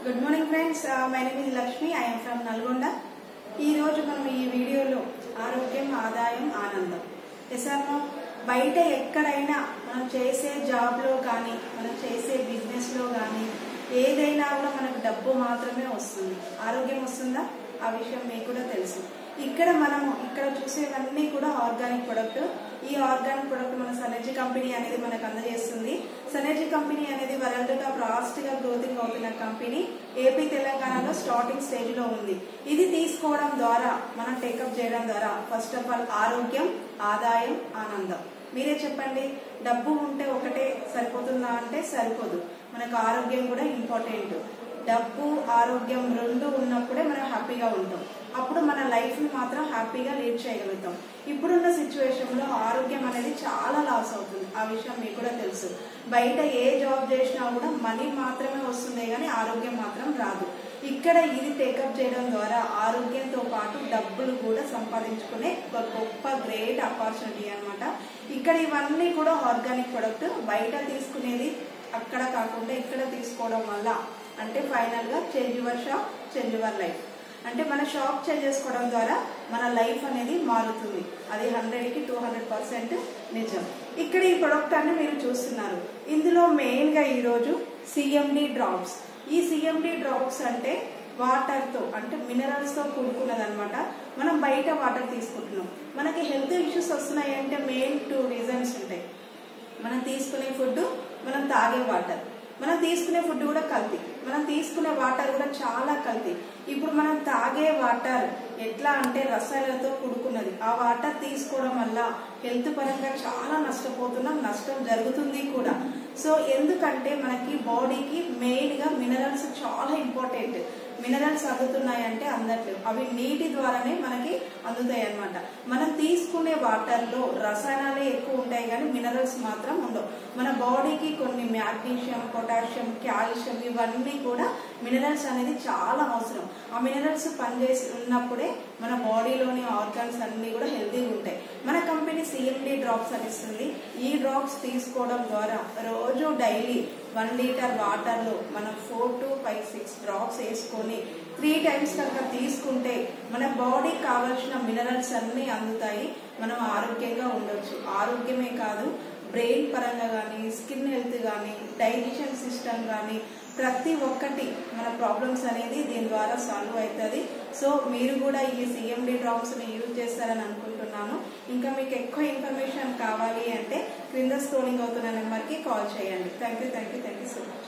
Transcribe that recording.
Good morning friends, my name is Lakshmi. I M from Nalgonda. ఈ రోజు మనం ఈ వీడియోలో ఆరోగ్యం, ఆదాయం, ఆనందం ఎస్ఆర్నో బయట ఎక్కడైనా మనం చేసే జాబ్లో కానీ మనం చేసే బిజినెస్లో కానీ ఏదైనా కూడా మనకు డబ్బు మాత్రమే వస్తుంది, ఆరోగ్యం వస్తుందా? ఆ విషయం మీకు కూడా తెలుసు. ఇక్కడ చూసేవన్నీ కూడా ఆర్గానిక్ ప్రొడక్ట్. ఈ ఆర్గానిక్ ప్రొడక్ట్ మన సనర్జీ కంపెనీ అనేది మనకు అందజేస్తుంది. సనర్జీ కంపెనీ అనేది వరల్డ్ గా ఫాస్ట్ గా గ్రోతింగ్ అవుతున్న కంపెనీ. ఏపీ తెలంగాణలో స్టార్టింగ్ స్టేజ్ లో ఉంది. ఇది తీసుకోవడం ద్వారా, మనం టేకప్ చేయడం ద్వారా ఫస్ట్ ఆఫ్ ఆల్ ఆరోగ్యం, ఆదాయం, ఆనందం. మీరే చెప్పండి, డబ్బు ఉంటే ఒకటే సరిపోతుందా అంటే సరిపోదు. మనకు ఆరోగ్యం కూడా ఇంపార్టెంట్. డబ్బు, ఆరోగ్యం రెండు ఉన్నప్పుడే మనం హ్యాపీగా ఉంటాం. అప్పుడు మన లైఫ్ ని మాత్రం హ్యాపీగా లీడ్ చేయగలుగుతాం. ఇప్పుడున్న సిచ్యువేషన్ లో ఆరోగ్యం అనేది చాలా లాస్ అవుతుంది. ఆ విషయం మీకు కూడా తెలుసు. బయట ఏ జాబ్ చేసినా కూడా మనీ మాత్రమే వస్తుంది కానీ ఆరోగ్యం మాత్రం రాదు. ఇక్కడ ఇది టేకప్ చేయడం ద్వారా ఆరోగ్యంతో పాటు డబ్బులు కూడా సంపాదించుకునే ఒక గొప్ప గ్రేట్ ఆపర్చునిటీ అన్నమాట. ఇక్కడ ఇవన్నీ కూడా ఆర్గానిక్ ప్రొడక్ట్. బయట తీసుకునేది అక్కడ కాకుండా ఇక్కడ తీసుకోవడం వల్ల అంటే ఫైనల్ గా change your shop, change your life. అంటే మన షాప్ చేంజ్ చేసుకోవడం ద్వారా మన లైఫ్ అనేది మారుతుంది. అది 100కి 200% నిజం. ఇక్కడ ఈ ప్రొడక్ట్ అన్ని మీరు చూస్తున్నారు. ఇందులో మెయిన్ గా ఈరోజు సిఎండి డ్రాప్స్. ఈ సిఎండి డ్రాప్స్ అంటే వాటర్ తో, అంటే మినరల్స్ తో కూడుకున్నది అనమాట. మనం బయట వాటర్ తీసుకుంటున్నాం, మనకి హెల్త్ ఇష్యూస్ వస్తున్నాయి అంటే మెయిన్ 2 రీజన్స్ ఉంటాయి. మనం తీసుకునే ఫుడ్, మనం తాగే వాటర్. మనం తీసుకునే ఫుడ్ కూడా కల్తీ, మనం తీసుకునే వాటర్ కూడా చాలా కల్తీ. ఇప్పుడు మనం తాగే వాటర్ ఎట్లా అంటే రసాయనాలతో కూడుకున్నది. ఆ వాటర్ తీసుకోవడం వల్ల హెల్త్ పరంగా చాలా నష్టపోతున్నాం, నష్టం జరుగుతుంది కూడా. సో ఎందుకంటే మనకి బాడీకి మెయిన్ గా మినరల్స్ చాలా ఇంపార్టెంట్. మినరల్స్ అందుతున్నాయంటే అందట్లేవు, అవి నీటి ద్వారానే మనకి అందుతాయి అన్నమాట. మనం తీసుకునే వాటర్ లో రసాయనాలే ఎక్కువ ఉంటాయి కానీ మినరల్స్ మాత్రం ఉండవు. మన బాడీకి కొన్ని మ్యాగ్నీషియం, పొటాషియం, కాల్షియం ఇవన్నీ కూడా మినరల్స్ అనేది చాలా అవసరం. ఆ మినరల్స్ పనిచేసి ఉన్నప్పుడే మన బాడీలోని ఆర్గాన్స్ అన్ని కూడా హెల్తీగా ఉంటాయి. మన కంపెనీ సిఎండి డ్రాప్స్ అని ఇస్తుంది. ఈ డ్రాప్స్ తీసుకోవడం ద్వారా రోజు డైలీ 1 లీటర్ వాటర్ లో మనం 4 to 5, 6 డ్రాప్స్ వేసుకొని 3 times కనుక తీసుకుంటే మన బాడీకి కావాల్సిన మినరల్స్ అన్ని అందుతాయి. మనం ఆరోగ్యంగా ఉండొచ్చు. ఆరోగ్యమే కాదు, బ్రెయిన్ పరంగా కానీ, స్కిన్ హెల్త్ కానీ, డైజెషన్ సిస్టమ్ కానీ ప్రతి ఒక్కటి మన ప్రాబ్లమ్స్ అనేది దీని ద్వారా సాల్వ్ అవుతుంది. సో మీరు కూడా ఈ సిఎండి డ్రాప్స్ ని యూజ్ చేస్తారని అనుకుంటున్నాను. ఇంకా మీకు ఎక్కువ ఇన్ఫర్మేషన్ కావాలి అంటే క్రింద స్క్రోలింగ్ అవుతున్న నెంబర్కి కాల్ చేయండి. Thank you so much.